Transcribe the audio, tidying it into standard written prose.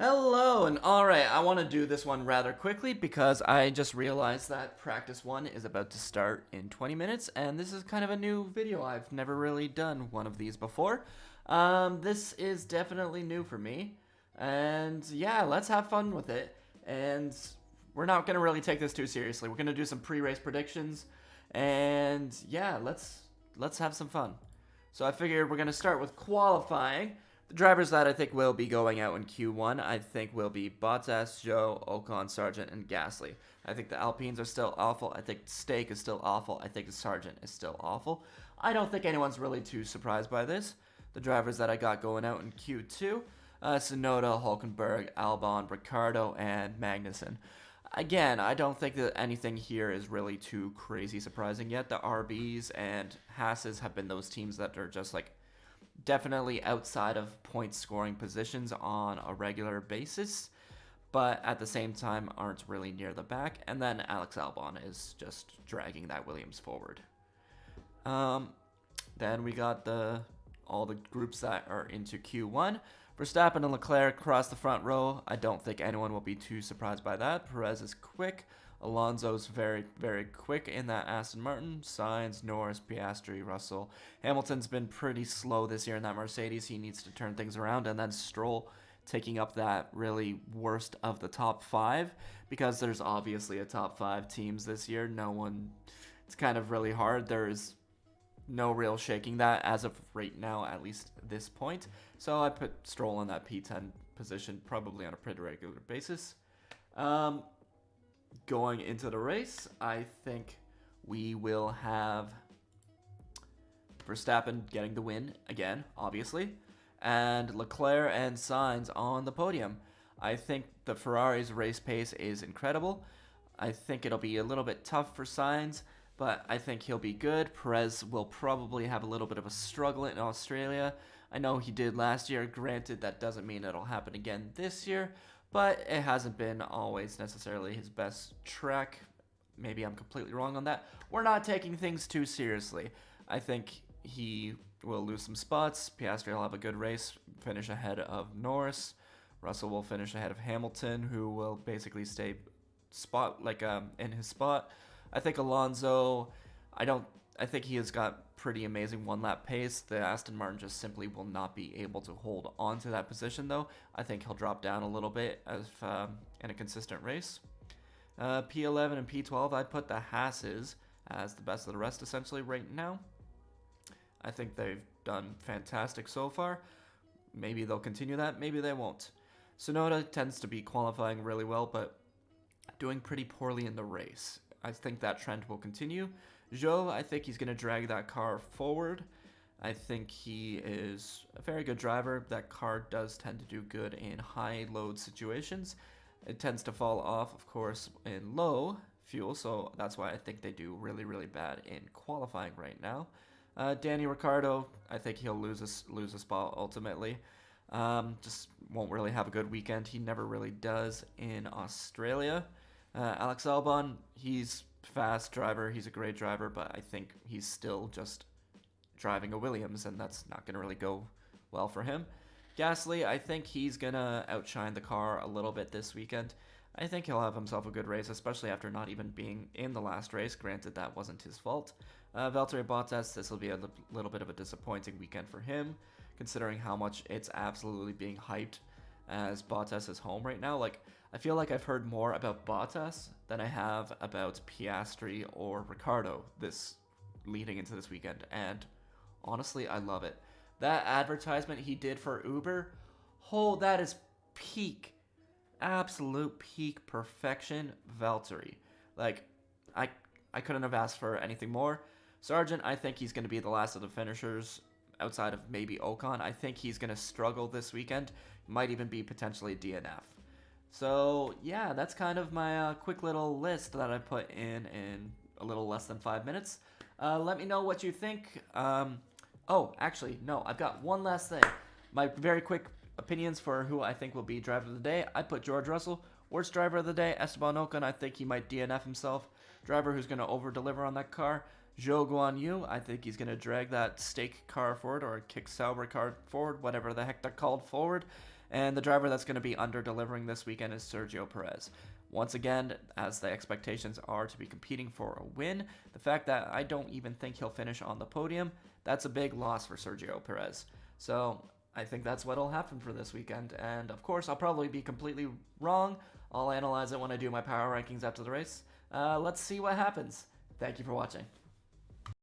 Hello, and alright, I want to do this one rather quickly because I just realized that practice 1 is about to start in 20 minutes, and this is kind of a new video. I've never really done one of these before. This is definitely new for me, and yeah, let's have fun with it. And we're not going to really take this too seriously. We're going to do some pre-race predictions, and yeah, let's have some fun. So I figured we're going to start with qualifying. The drivers that I think will be going out in Q1, I think will be Bottas, Zhou, Ocon, Sargent, and Gasly. I think the Alpines are still awful. I think Stake is still awful. I think the Sargent is still awful. I don't think anyone's really too surprised by this. The drivers that I got going out in Q2, Tsunoda, Hulkenberg, Albon, Ricciardo, and Magnussen. Again, I don't think that anything here is really too crazy surprising yet. The RBs and Hasses have been those teams that are just like definitely outside of point scoring positions on a regular basis, but at the same time aren't really near the back. And then Alex Albon is just dragging that Williams forward. Then we got all the groups that are into Q1. Verstappen and Leclerc cross the front row. I don't think anyone will be too surprised by that. Perez is quick. Alonso's very, very quick in that Aston Martin. Sainz, Norris, Piastri, Russell. Hamilton's been pretty slow this year in that Mercedes. He needs to turn things around. And then Stroll taking up that really worst of the top five, because there's obviously a top five teams this year. It's kind of really hard. There's no real shaking that as of right now, at least this point. So I put Stroll in that P10 position probably on a pretty regular basis. Going into the race, I think we will have Verstappen getting the win again, obviously, and Leclerc and Sainz on the podium. I think the Ferrari's race pace is incredible. I think it'll be a little bit tough for Sainz, but I think he'll be good. Perez will probably have a little bit of a struggle in Australia. I know he did last year. Granted, that doesn't mean it'll happen again this year, but it hasn't been always necessarily his best track. Maybe I'm completely wrong on that. We're not taking things too seriously. I think he will lose some spots. Piastri will have a good race, finish ahead of Norris. Russell will finish ahead of Hamilton, who will basically stay in his spot. I think Alonso, I think he has got pretty amazing one-lap pace. The Aston Martin just simply will not be able to hold on to that position, though. I think he'll drop down a little bit in a consistent race. P11 and P12, I'd put the Hasses as the best of the rest, essentially, right now. I think they've done fantastic so far. Maybe they'll continue that. Maybe they won't. Tsunoda tends to be qualifying really well, but doing pretty poorly in the race. I think that trend will continue. Zhou, I think he's going to drag that car forward. I think he is a very good driver. That car does tend to do good in high load situations. It tends to fall off, of course, in low fuel, so that's why I think they do really, really bad in qualifying right now. Danny Ricciardo, I think he'll lose a spot ultimately. Just won't really have a good weekend. He never really does in Australia. Alex Albon, he's a fast driver. He's a great driver, but I think he's still just driving a Williams, and that's not going to really go well for him. Gasly, I think he's going to outshine the car a little bit this weekend. I think he'll have himself a good race, especially after not even being in the last race. Granted, that wasn't his fault. Valtteri Bottas, this will be a little bit of a disappointing weekend for him, considering how much it's absolutely being hyped as Bottas is home right now. I feel like I've heard more about Bottas than I have about Piastri or Ricciardo leading into this weekend, and honestly, I love it. That advertisement he did for Uber, that is peak, absolute peak perfection Valtteri. I couldn't have asked for anything more. Sargent, I think he's going to be the last of the finishers outside of maybe Ocon. I think he's going to struggle this weekend. Might even be potentially DNF. So, yeah, that's kind of my quick little list that I put in a little less than 5 minutes. Let me know what you think. Actually, no, I've got one last thing. My very quick opinions for who I think will be driver of the day. I put George Russell. Worst driver of the day, Esteban Ocon. I think he might DNF himself. Driver who's going to over-deliver on that car, Zhou Guanyu. I think he's going to drag that Stake car forward or kick Sauber car forward, whatever the heck they're called, forward. And the driver that's going to be under-delivering this weekend is Sergio Perez. Once again, as the expectations are to be competing for a win, the fact that I don't even think he'll finish on the podium, that's a big loss for Sergio Perez. So I think that's what'll happen for this weekend. And of course, I'll probably be completely wrong. I'll analyze it when I do my power rankings after the race. Let's see what happens. Thank you for watching.